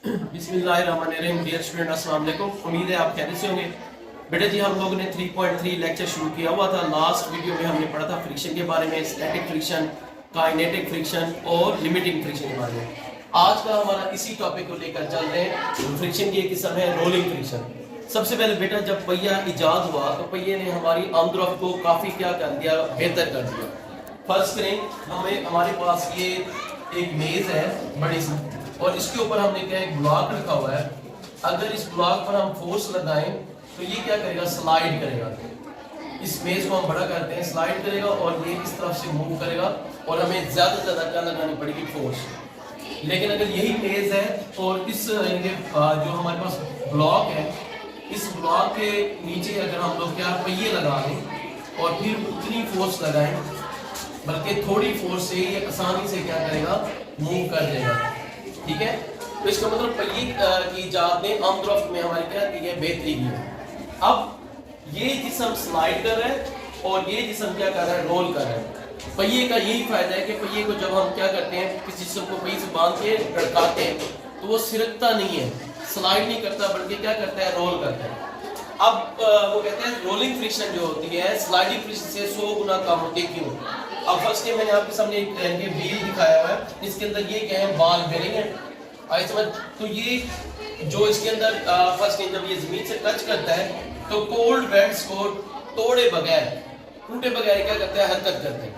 बिस्मिल्लाहिर्रहमानिर्रहीम। Dear student, अस्सलाम वालेकुम। उम्मीद है आप खैरियत से होंगे। बेटा जी, हम लोगों ने 3.3 लेक्चर शुरू किया हुआ था। लास्ट वीडियो में हमने पढ़ा था फ्रिक्शन के बारे में, स्टैटिक फ्रिक्शन, काइनेटिक फ्रिक्शन और लिमिटिंग फ्रिक्शन के बारे में। आज का हमारा इसी टॉपिक को लेकर चल रहे हैं। फ्रिक्शन की एक किस्म है रोलिंग फ्रिक्शन। सबसे पहले बेटा, जब पहिया इजाद हुआ तो पहिए ने हमारी आमदरफ्त को काफ़ी क्या कर दिया, बेहतर कर दिया। फर्ज करें हमारे पास ये एक मेज़ है बड़ी सी, और इसके ऊपर हमने क्या एक ब्लॉक रखा हुआ है। अगर इस ब्लॉक पर हम फोर्स लगाएं तो ये क्या करेगा, स्लाइड करेगा। इस मेज को हम बड़ा करते हैं, स्लाइड करेगा और ये इस तरफ से मूव करेगा और हमें ज़्यादा से ज़्यादा क्या लगानी पड़ेगी, फोर्स। लेकिन अगर यही मेज है और इस जो हमारे पास ब्लॉक है, इस ब्लॉक के नीचे अगर हम लोग क्या पहिए लगा दें और फिर उतनी फोर्स लगाएं, बल्कि थोड़ी फोर्स से ये आसानी से क्या करेगा, मूव कर देगा। ठीक है, तो इसका मतलब पहिए की इजाद ने आमदरफ्त में हमारी क्या की है, बेहतरी की है। अब ये जिस्म स्लाइड कर रहा है और ये जिस्म क्या कर रहा है, रोल कर रहा है। पहिए का यही फायदा है कि पहिए को जब हम क्या करते हैं, किसी जिस्म को पहिए से बांध के लटकाते हैं तो वो सिरकता नहीं है, स्लाइड नहीं करता, बल्कि क्या करता है, रोल करता है। अब वो कहते हैं रोलिंग फ्रिक्शन जो होती है स्लाइडिंग फ्रिक्शन से 100 गुना कम होती है। क्यों? अब फर्स्ट मैंने आपके सामने एक व्हील दिखाया हुआ है, इसके अंदर ये क्या है, बॉल बेरिंग है। आई समझ? तो ये जो इसके अंदर फर्स्ट जब ये जमीन से टच करता है तो कोल्ड वेट्स को तोड़े बगैर, टूटे बगैर क्या करता है, हरकत करते हैं।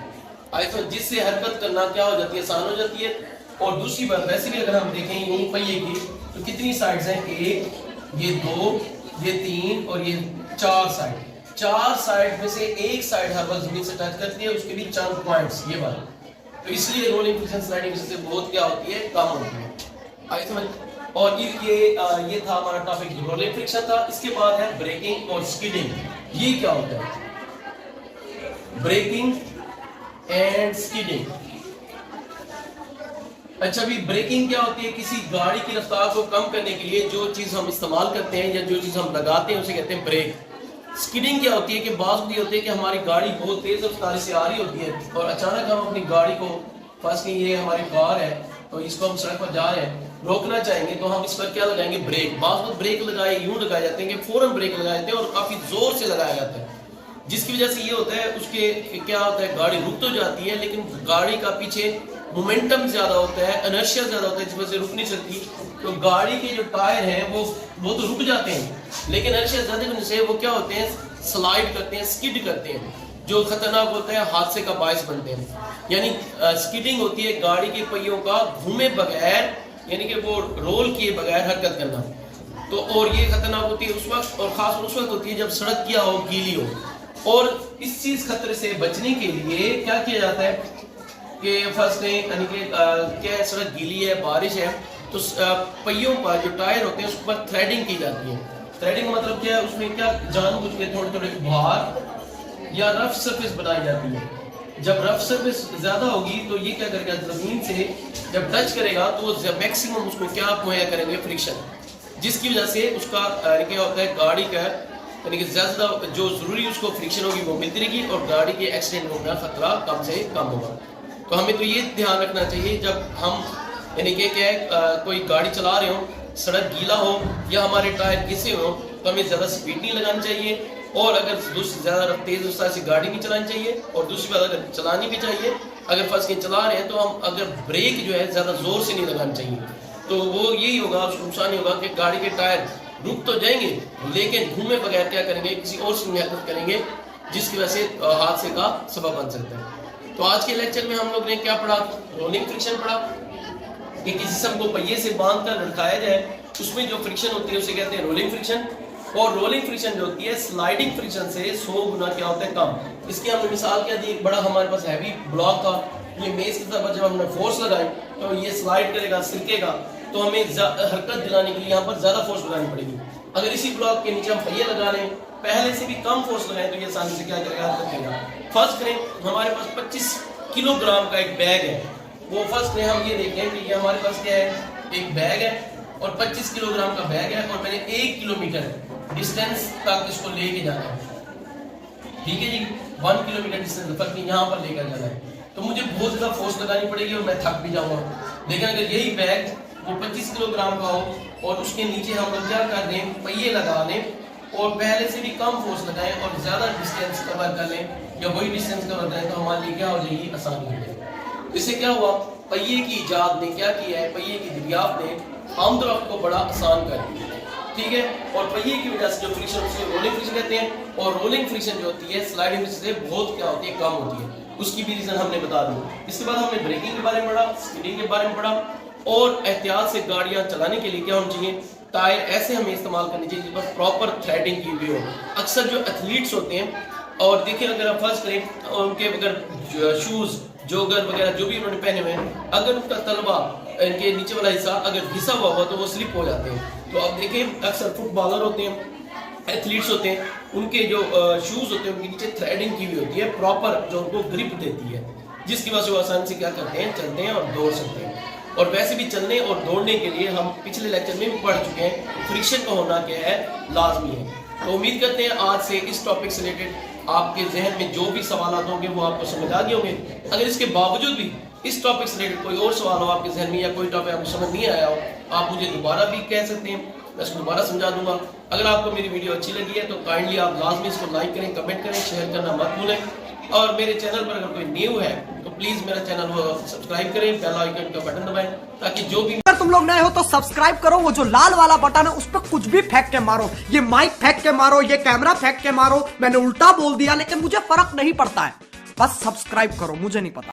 आई समझ? जिससे हरकत करना क्या हो जाती है, आसान हो जाती है। और दूसरी बात, वैसे भी अगर हम देखें यूं पहिए की तो कितनी साइड्स हैं, एक, ये दो, ये तीन और ये चार साइड। चार साइड में से एक साइड हर वक्त जमीन से टच करती है, उसके भी चार पॉइंट्स ये बात। तो इसलिए रोलिंग फ्रिक्शन स्लाइडिंग फ्रिक्शन से बहुत क्या होती है, कम होती है। आई समझ? और ये था हमारा टॉपिक, रोलिंग फ्रिक्शन था। इसके बाद है ब्रेकिंग और स्किडिंग। ये क्या होता है, ब्रेकिंग एंड स्किडिंग? अच्छा, भी ब्रेकिंग क्या होती है, किसी गाड़ी की रफ्तार को कम करने के लिए जो चीज हम इस्तेमाल करते हैं या जो चीज हम लगाते हैं उसे कहते हैं ब्रेक। स्किडिंग क्या होती है कि बात ये होती है कि हमारी गाड़ी बहुत तेज रफ्तार से आ रही होती है और अचानक हम अपनी गाड़ी को, फर्स्ट ये हमारी कार है तो इसको हम सड़क पर जा रहे हैं, रोकना चाहेंगे तो हम इस पर क्या लगाएंगे, ब्रेक। बात ब्रेक लगाए यूं लगाए जाते हैं कि फौरन ब्रेक लगाए जाते हैं और काफी जोर से लगाया जाता है, जिसकी वजह से ये होता है उसके क्या होता है, गाड़ी रुक तो जाती है लेकिन गाड़ी का पीछे मोमेंटम ज्यादा होता है, इनर्शिया ज्यादा होता है, जिस वजह से रुक नहीं सकती। तो गाड़ी के जो टायर हैं वो तो रुक जाते हैं, लेकिन इनर्शिया ज्यादा होने से वो क्या होते हैं, स्लाइड करते हैं, स्किड करते हैं, जो खतरनाक होता है, हादसे का बायस बनते हैं। यानी स्किडिंग होती है गाड़ी के पहियों का घूमे बगैर, यानी कि वो रोल किए बगैर हरकत करना। तो और ये खतरनाक होती है उस वक्त, और खास उस वक्त होती है जब सड़क क्या हो, गीली हो। और इस चीज खतरे से बचने के लिए क्या किया जाता है कि फर्स्ट यानी कि क्या सड़क गीली है, बारिश है, तो पहियों पर जो टायर होते हैं उस पर थ्रेडिंग की जाती है। थ्रेडिंग मतलब क्या है, उसमें क्या जानबूझ के थोड़े थोड़े भार या रफ सरफेस बनाई जाती है। जब रफ सरफेस ज्यादा होगी तो ये क्या करेगा, जमीन से जब टच करेगा तो वो मैक्सिमम उसको क्या मुहैया करेंगे, फ्रिक्शन, जिसकी वजह से उसका क्या होता है, गाड़ी का यानी कि ज्यादा जो जरूरी उसको फ्रिक्शन होगी वो मिलती रहेगी और गाड़ी के एक्सीडेंट होने का खतरा कम से कम होगा। तो हमें तो ये ध्यान रखना चाहिए जब हम यानी कि क्या है, कोई गाड़ी चला रहे हो, सड़क गीला हो या हमारे टायर घिसे हो, तो हमें ज़्यादा स्पीड नहीं लगानी चाहिए। और अगर दूसरी ज़्यादा तेज़ रफ्तार से गाड़ी नहीं चलानी चाहिए, और दूसरी बात अगर चलानी भी चाहिए, अगर फंस के चला रहे हैं तो हम अगर ब्रेक जो है ज़्यादा ज़ोर से नहीं लगानी चाहिए, तो वो यही होगा, उसको नुकसान ही होगा कि गाड़ी के टायर रुक तो जाएंगे लेकिन घूमे बगैर क्या करेंगे, किसी और से मेहनत करेंगे, जिसकी वजह से हादसे का सबब बन सकता है। तो आज के लेक्चर में हम लोग ने क्या पढ़ा, रोलिंग फ्रिक्शन पढ़ा कि किसी जिस्म को पहिए से बांध कर लटकाया जाए, उसमें जो फ्रिक्शन होती है उसे कहते हैं रोलिंग फ्रिक्शन। और रोलिंग फ्रिक्शन जो होती है स्लाइडिंग फ्रिक्शन से 100 गुना क्या होता है, कम। इसकी हमने मिसाल क्या दी, एक बड़ा हमारे पास हैवी ब्लॉक था, ये मेज के ऊपर जब हमने फोर्स लगाई तो ये स्लाइड करेगा, सिरकेगा, तो हमें हरकत दिलाने के लिए यहाँ पर ज्यादा फोर्स लगानी पड़ेगी। अगर इसी ब्लॉक के नीचे हम पहिए लगा लें, पहले से भी कम फोर्स लगाएं, तो ये आसानी से क्या करेगा, हरकत करेगा। फर्स्ट करें हमारे पास 25 किलोग्राम का एक बैग है, वो फर्स्ट करें हम ये देखें कि ये हमारे पास क्या है, एक बैग है और 25 किलोग्राम का बैग है और मैंने 1 किलोमीटर डिस्टेंस तक इसको लेके जाना है। ठीक है जी, 1 किलोमीटर डिस्टेंस फर्क नहीं, यहाँ पर लेकर जाना है, तो मुझे बहुत ज्यादा फोर्स लगानी पड़ेगी और मैं थक भी जाऊंगा। लेकिन अगर यही बैग वो 25 किलोग्राम का हो और उसके नीचे हम लोग क्या कर दें, पहिए लगा लें और पहले से भी कम फोर्स लगाएं और ज्यादा डिस्टेंस कवर कर लें या वही डिस्टेंस कवर करें तो हमारे लिए क्या हो जाएगी, आसानी हो जाएगी। इससे क्या हुआ, पहिए की इजाद ने क्या किया है, पहिए की दरियाफ्त ने आमदरफ्त को बड़ा आसान कर दिया, ठीक है। और पहिए की वजह से जो फ्रिक्शन उसको रोलिंग फ्रिक्शन कहते हैं और रोलिंग फ्रिक्शन जो होती है स्लाइडिंग फ्रिक्शन से बहुत क्या होती है, कम होती है। उसकी भी रीजन हमने बता दी। इसके बाद हमने ब्रेकिंग के बारे में पढ़ा, स्किडिंग के बारे में पढ़ा और एहतियात से गाड़ियां चलाने के लिए क्या होना चाहिए, टायर ऐसे हमें इस्तेमाल करनी चाहिए जिस पर प्रॉपर थ्रेडिंग की हुई हो। अक्सर जो एथलीट्स होते हैं और देखिए अगर आप फर्स्ट करें उनके अगर शूज जोगर वगैरह जो भी उन्होंने पहने हुए हैं, अगर उनका तलवा इनके नीचे वाला हिस्सा अगर घिसा हुआ तो वो स्लिप हो जाते हैं। तो आप देखें अक्सर फुटबॉलर होते हैं, एथलीट्स होते हैं, उनके जो शूज होते हैं उनके नीचे थ्रेडिंग की हुई होती है प्रॉपर, जो उनको ग्रिप देती है, जिसकी वजह से वो आसानी से क्या करते हैं, चलते हैं और दौड़ सकते हैं। और वैसे भी चलने और दौड़ने के लिए हम पिछले लेक्चर में भी पढ़ चुके हैं, फ्रिक्शन का होना क्या है, लाजमी है। तो उम्मीद करते हैं आज से इस टॉपिक से रिलेटेड आपके जहन में जो भी सवाल होंगे वो आपको समझ आ गए होंगे। अगर इसके बावजूद भी इस टॉपिक से रिलेटेड कोई और सवाल हो आपके जहन में या कोई टॉपिक आपको समझ नहीं आया हो, आप मुझे दोबारा भी कह सकते हैं, मैं इसको दोबारा समझा दूंगा। अगर आपको मेरी वीडियो अच्छी लगी है तो काइंडली आप लाजमी इसको लाइक करें, कमेंट करें, शेयर करना मत भूलें। और मेरे चैनल पर अगर कोई न्यू है तो प्लीज मेरा चैनल वो सब्सक्राइब करें, बेल आइकन का बटन दबाएं ताकि जो भी, अगर तुम लोग नए हो तो सब्सक्राइब करो, वो जो लाल वाला बटन है उस पर कुछ भी फेंक के मारो, ये माइक फेंक के मारो, ये कैमरा फेंक के मारो, मैंने उल्टा बोल दिया लेकिन मुझे फर्क नहीं पड़ता है, बस सब्सक्राइब करो, मुझे नहीं पता।